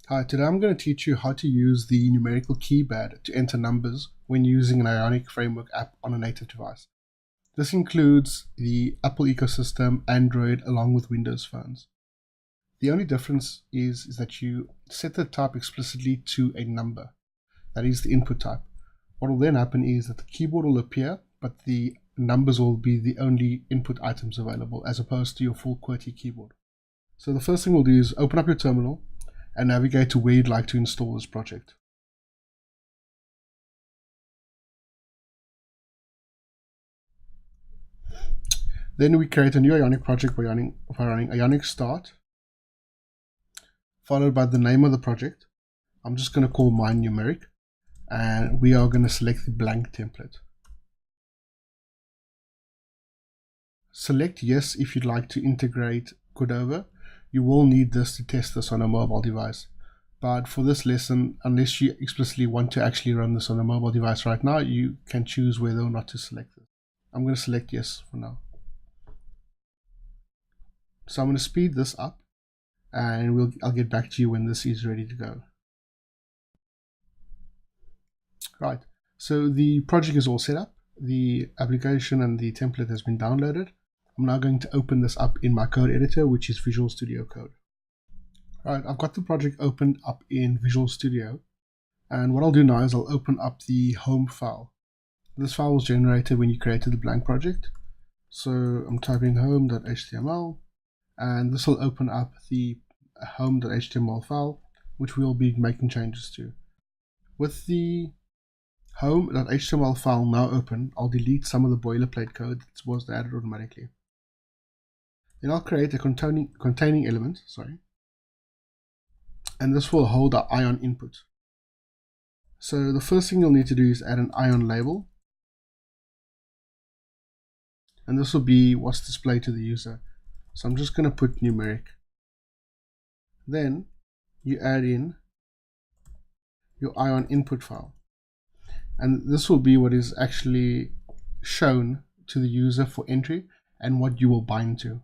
Hi, today I'm going to teach you how to use the numerical keypad to enter numbers when using an Ionic Framework app on a native device. This includes the Apple ecosystem, Android, along with Windows phones. The only difference is that you set the type explicitly to a number. That is the input type. What will then happen is that the keyboard will appear, but the numbers will be the only input items available as opposed to your full QWERTY keyboard. So the first thing we'll do is open up your terminal and navigate to where you'd like to install this project. Then we create a new Ionic project by running Ionic start, followed by the name of the project. I'm just going to call mine Numeric, and we are going to select the blank template. Select yes if you'd like to integrate Cordova. You will need this to test this on a mobile device. But for this lesson, unless you explicitly want to actually run this on a mobile device right now, you can choose whether or not to select it. I'm going to select yes for now. So I'm going to speed this up, and I'll get back to you when this is ready to go. Right, so the project is all set up. The application and the template has been downloaded. I'm now going to open this up in my code editor, which is Visual Studio Code. Alright, I've got the project opened up in Visual Studio, and what I'll do now is I'll open up the home file. This file was generated when you created the blank project. So I'm typing home.html, and this will open up the home.html file, which we'll be making changes to. With the home.html file now open, I'll delete some of the boilerplate code that was added automatically. Then I'll create a containing element, and this will hold our ion input. So the first thing you'll need to do is add an ion label, and this will be what's displayed to the user. So I'm just going to put numeric. Then you add in your ion input file, and this will be what is actually shown to the user for entry and what you will bind to.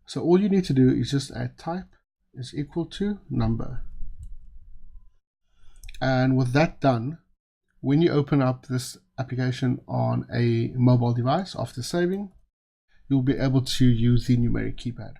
So all you need to do is just add type is equal to number. And with that done, when you open up this application on a mobile device after saving, you'll be able to use the numeric keypad.